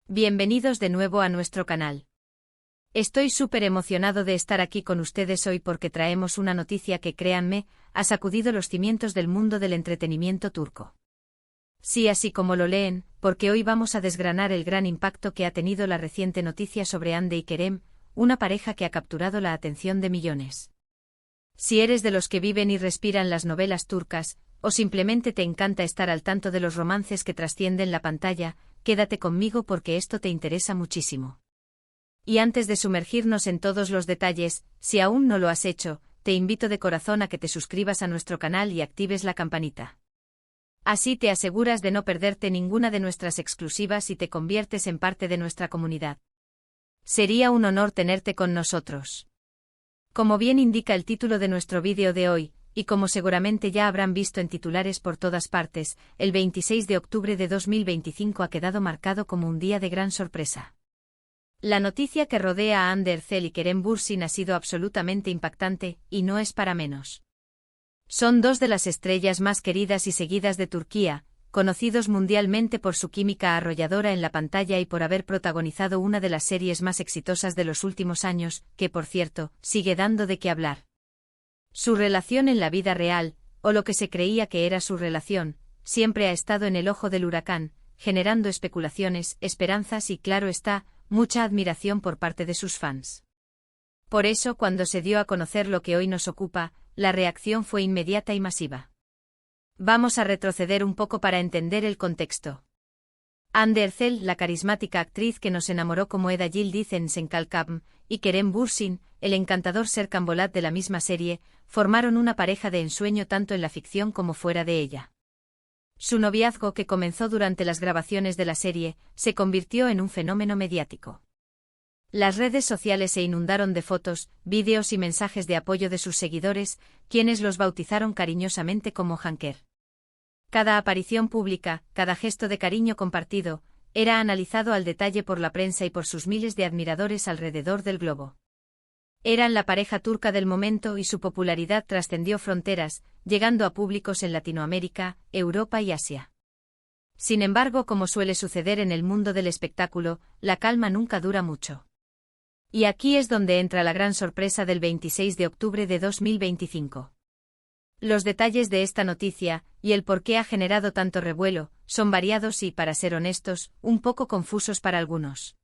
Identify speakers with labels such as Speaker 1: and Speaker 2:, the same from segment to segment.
Speaker 1: Bienvenidos de nuevo a nuestro canal. Estoy súper emocionado de estar aquí con ustedes hoy porque traemos una noticia que, créanme, ha sacudido los cimientos del mundo del entretenimiento turco. Sí, así como lo leen, porque hoy vamos a desgranar el gran impacto que ha tenido la reciente noticia sobre Hande y Kerem, una pareja que ha capturado la atención de millones. Si eres de los que viven y respiran las novelas turcas, o simplemente te encanta estar al tanto de los romances que trascienden la pantalla, quédate conmigo porque esto te interesa muchísimo. Y antes de sumergirnos en todos los detalles, si aún no lo has hecho, te invito de corazón a que te suscribas a nuestro canal y actives la campanita. Así te aseguras de no perderte ninguna de nuestras exclusivas y te conviertes en parte de nuestra comunidad. Sería un honor tenerte con nosotros. Como bien indica el título de nuestro vídeo de hoy, y como seguramente ya habrán visto en titulares por todas partes, el 26 de octubre de 2025 ha quedado marcado como un día de gran sorpresa. La noticia que rodea a Hande Erçel y Kerem Bürsin ha sido absolutamente impactante, y no es para menos. Son dos de las estrellas más queridas y seguidas de Turquía, conocidos mundialmente por su química arrolladora en la pantalla y por haber protagonizado una de las series más exitosas de los últimos años, que por cierto, sigue dando de qué hablar. Su relación en la vida real, o lo que se creía que era su relación, siempre ha estado en el ojo del huracán, generando especulaciones, esperanzas y, claro está, mucha admiración por parte de sus fans. Por eso, cuando se dio a conocer lo que hoy nos ocupa, la reacción fue inmediata y masiva. Vamos a retroceder un poco para entender el contexto. Hande Erçel, la carismática actriz que nos enamoró como Eda Yildiz en Senkalkam, y Kerem Bürsin, el encantador Serkan Bolat de la misma serie, formaron una pareja de ensueño tanto en la ficción como fuera de ella. Su noviazgo, que comenzó durante las grabaciones de la serie, se convirtió en un fenómeno mediático. Las redes sociales se inundaron de fotos, vídeos y mensajes de apoyo de sus seguidores, quienes los bautizaron cariñosamente como Hanker. Cada aparición pública, cada gesto de cariño compartido, era analizado al detalle por la prensa y por sus miles de admiradores alrededor del globo. Eran la pareja turca del momento y su popularidad trascendió fronteras, llegando a públicos en Latinoamérica, Europa y Asia. Sin embargo, como suele suceder en el mundo del espectáculo, la calma nunca dura mucho. Y aquí es donde entra la gran sorpresa del 26 de octubre de 2025. Los detalles de esta noticia, y el por qué ha generado tanto revuelo, son variados y, para ser honestos, un poco confusos para algunos.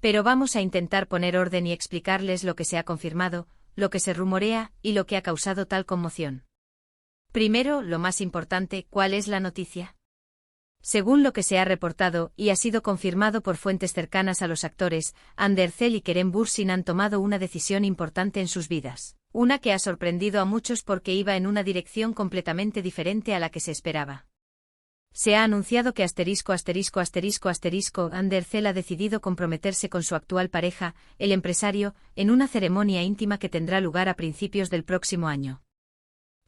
Speaker 1: Pero vamos a intentar poner orden y explicarles lo que se ha confirmado, lo que se rumorea, y lo que ha causado tal conmoción. Primero, lo más importante, ¿cuál es la noticia? Según lo que se ha reportado, y ha sido confirmado por fuentes cercanas a los actores, Hande Erçel y Kerem Bürsin han tomado una decisión importante en sus vidas. Una que ha sorprendido a muchos porque iba en una dirección completamente diferente a la que se esperaba. Se ha anunciado que Hande Erçel ha decidido comprometerse con su actual pareja, el empresario, en una ceremonia íntima que tendrá lugar a principios del próximo año.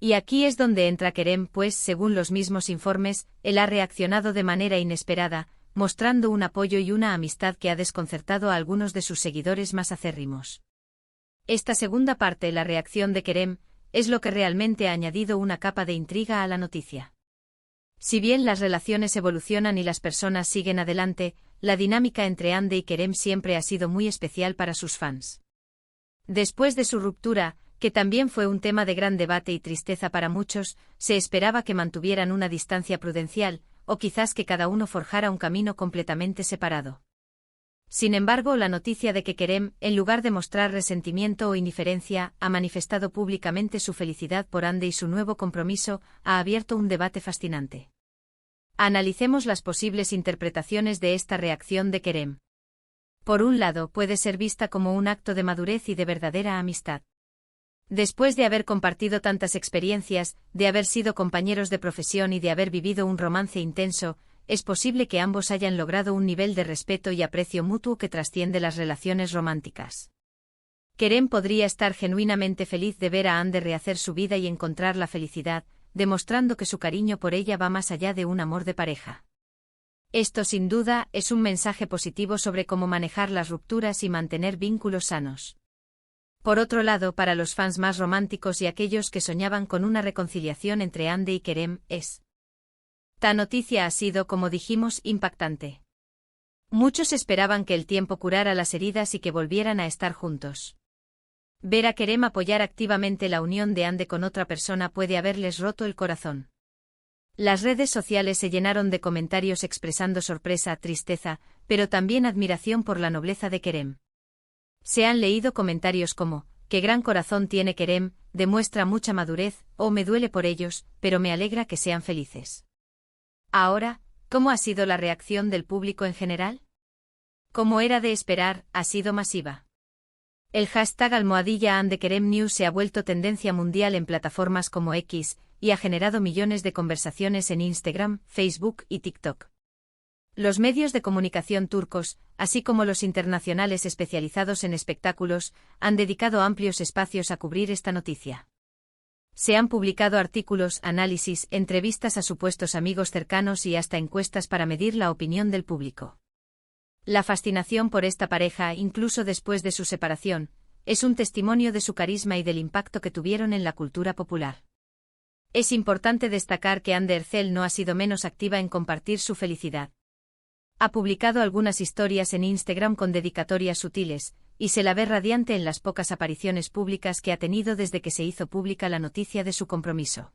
Speaker 1: Y aquí es donde entra Kerem, pues, según los mismos informes, él ha reaccionado de manera inesperada, mostrando un apoyo y una amistad que ha desconcertado a algunos de sus seguidores más acérrimos. Esta segunda parte, la reacción de Kerem, es lo que realmente ha añadido una capa de intriga a la noticia. Si bien las relaciones evolucionan y las personas siguen adelante, la dinámica entre Hande y Kerem siempre ha sido muy especial para sus fans. Después de su ruptura, que también fue un tema de gran debate y tristeza para muchos, se esperaba que mantuvieran una distancia prudencial, o quizás que cada uno forjara un camino completamente separado. Sin embargo, la noticia de que Kerem, en lugar de mostrar resentimiento o indiferencia, ha manifestado públicamente su felicidad por Hande y su nuevo compromiso, ha abierto un debate fascinante. Analicemos las posibles interpretaciones de esta reacción de Kerem. Por un lado, puede ser vista como un acto de madurez y de verdadera amistad. Después de haber compartido tantas experiencias, de haber sido compañeros de profesión y de haber vivido un romance intenso, es posible que ambos hayan logrado un nivel de respeto y aprecio mutuo que trasciende las relaciones románticas. Kerem podría estar genuinamente feliz de ver a Hande rehacer su vida y encontrar la felicidad, demostrando que su cariño por ella va más allá de un amor de pareja. Esto sin duda es un mensaje positivo sobre cómo manejar las rupturas y mantener vínculos sanos. Por otro lado, para los fans más románticos y aquellos que soñaban con una reconciliación entre Hande y Kerem, esta noticia ha sido, como dijimos, impactante. Muchos esperaban que el tiempo curara las heridas y que volvieran a estar juntos. Ver a Kerem apoyar activamente la unión de Hande con otra persona puede haberles roto el corazón. Las redes sociales se llenaron de comentarios expresando sorpresa, tristeza, pero también admiración por la nobleza de Kerem. Se han leído comentarios como: «Qué gran corazón tiene Kerem, demuestra mucha madurez», o «Me duele por ellos, pero me alegra que sean felices». Ahora, ¿cómo ha sido la reacción del público en general? Como era de esperar, ha sido masiva. El hashtag #AndeKeremNews se ha vuelto tendencia mundial en plataformas como X, y ha generado millones de conversaciones en Instagram, Facebook y TikTok. Los medios de comunicación turcos, así como los internacionales especializados en espectáculos, han dedicado amplios espacios a cubrir esta noticia. Se han publicado artículos, análisis, entrevistas a supuestos amigos cercanos y hasta encuestas para medir la opinión del público. La fascinación por esta pareja, incluso después de su separación, es un testimonio de su carisma y del impacto que tuvieron en la cultura popular. Es importante destacar que Hande Erçel no ha sido menos activa en compartir su felicidad. Ha publicado algunas historias en Instagram con dedicatorias sutiles, y se la ve radiante en las pocas apariciones públicas que ha tenido desde que se hizo pública la noticia de su compromiso.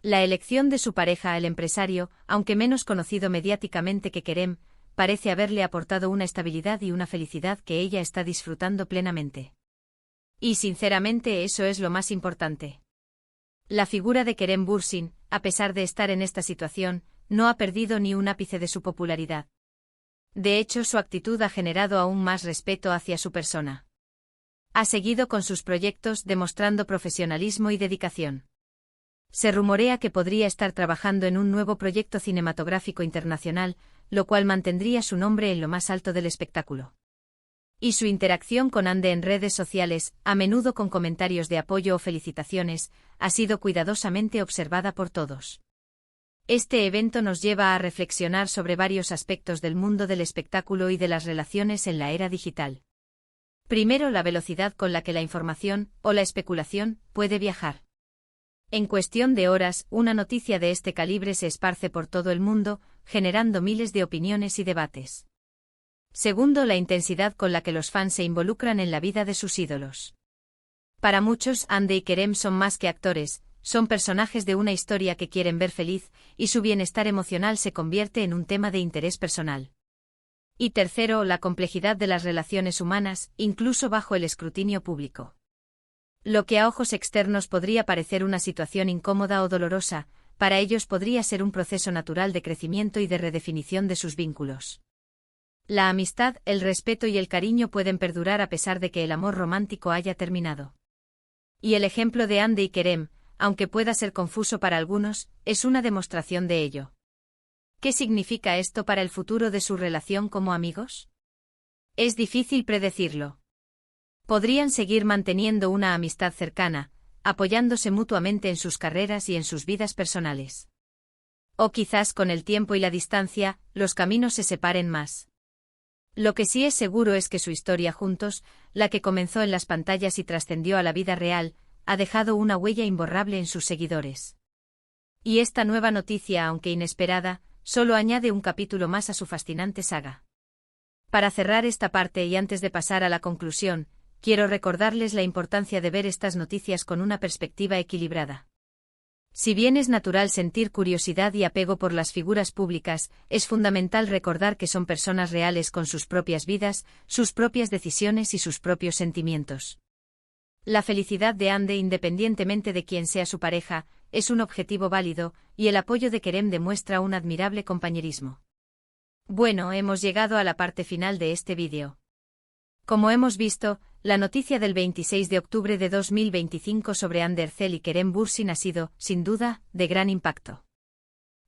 Speaker 1: La elección de su pareja, el empresario, aunque menos conocido mediáticamente que Kerem, parece haberle aportado una estabilidad y una felicidad que ella está disfrutando plenamente. Y sinceramente eso es lo más importante. La figura de Kerem Bürsin, a pesar de estar en esta situación, no ha perdido ni un ápice de su popularidad. De hecho, su actitud ha generado aún más respeto hacia su persona. Ha seguido con sus proyectos demostrando profesionalismo y dedicación. Se rumorea que podría estar trabajando en un nuevo proyecto cinematográfico internacional, lo cual mantendría su nombre en lo más alto del espectáculo. Y su interacción con Hande en redes sociales, a menudo con comentarios de apoyo o felicitaciones, ha sido cuidadosamente observada por todos. Este evento nos lleva a reflexionar sobre varios aspectos del mundo del espectáculo y de las relaciones en la era digital. Primero, la velocidad con la que la información, o la especulación, puede viajar. En cuestión de horas, una noticia de este calibre se esparce por todo el mundo, generando miles de opiniones y debates. Segundo, la intensidad con la que los fans se involucran en la vida de sus ídolos. Para muchos, Hande y Kerem son más que actores, son personajes de una historia que quieren ver feliz, y su bienestar emocional se convierte en un tema de interés personal. Y tercero, la complejidad de las relaciones humanas, incluso bajo el escrutinio público. Lo que a ojos externos podría parecer una situación incómoda o dolorosa, para ellos podría ser un proceso natural de crecimiento y de redefinición de sus vínculos. La amistad, el respeto y el cariño pueden perdurar a pesar de que el amor romántico haya terminado. Y el ejemplo de Hande y Kerem, aunque pueda ser confuso para algunos, es una demostración de ello. ¿Qué significa esto para el futuro de su relación como amigos? Es difícil predecirlo. Podrían seguir manteniendo una amistad cercana, apoyándose mutuamente en sus carreras y en sus vidas personales. O quizás con el tiempo y la distancia, los caminos se separen más. Lo que sí es seguro es que su historia juntos, la que comenzó en las pantallas y trascendió a la vida real, ha dejado una huella imborrable en sus seguidores. Y esta nueva noticia, aunque inesperada, solo añade un capítulo más a su fascinante saga. Para cerrar esta parte y antes de pasar a la conclusión, quiero recordarles la importancia de ver estas noticias con una perspectiva equilibrada. Si bien es natural sentir curiosidad y apego por las figuras públicas, es fundamental recordar que son personas reales con sus propias vidas, sus propias decisiones y sus propios sentimientos. La felicidad de Hande, independientemente de quién sea su pareja, es un objetivo válido, y el apoyo de Kerem demuestra un admirable compañerismo. Bueno, hemos llegado a la parte final de este vídeo. Como hemos visto, la noticia del 26 de octubre de 2025 sobre Hande Erçel y Kerem Bürsin ha sido, sin duda, de gran impacto.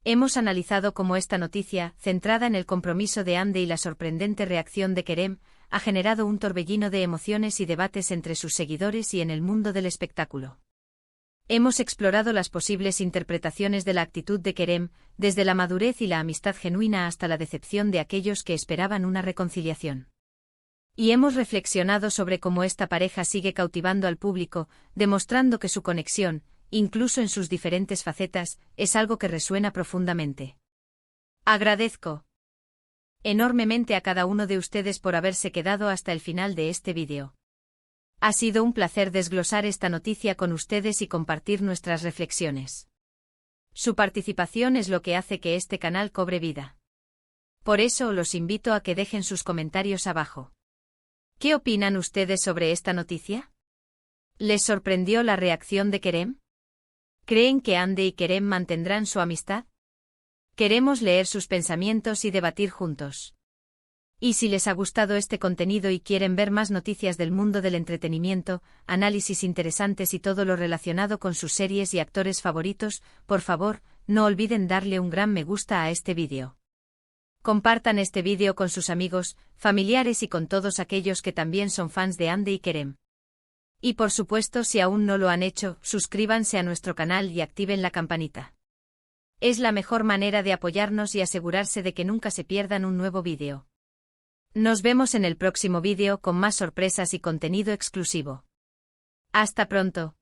Speaker 1: Hemos analizado cómo esta noticia, centrada en el compromiso de Hande y la sorprendente reacción de Kerem, ha generado un torbellino de emociones y debates entre sus seguidores y en el mundo del espectáculo. Hemos explorado las posibles interpretaciones de la actitud de Kerem, desde la madurez y la amistad genuina hasta la decepción de aquellos que esperaban una reconciliación. Y hemos reflexionado sobre cómo esta pareja sigue cautivando al público, demostrando que su conexión, incluso en sus diferentes facetas, es algo que resuena profundamente. Agradezco enormemente a cada uno de ustedes por haberse quedado hasta el final de este vídeo. Ha sido un placer desglosar esta noticia con ustedes y compartir nuestras reflexiones. Su participación es lo que hace que este canal cobre vida. Por eso los invito a que dejen sus comentarios abajo. ¿Qué opinan ustedes sobre esta noticia? ¿Les sorprendió la reacción de Kerem? ¿Creen que Andy y Kerem mantendrán su amistad? Queremos leer sus pensamientos y debatir juntos. Y si les ha gustado este contenido y quieren ver más noticias del mundo del entretenimiento, análisis interesantes y todo lo relacionado con sus series y actores favoritos, por favor, no olviden darle un gran me gusta a este vídeo. Compartan este vídeo con sus amigos, familiares y con todos aquellos que también son fans de Andy y Kerem. Y por supuesto, si aún no lo han hecho, suscríbanse a nuestro canal y activen la campanita. Es la mejor manera de apoyarnos y asegurarse de que nunca se pierdan un nuevo vídeo. Nos vemos en el próximo vídeo con más sorpresas y contenido exclusivo. Hasta pronto.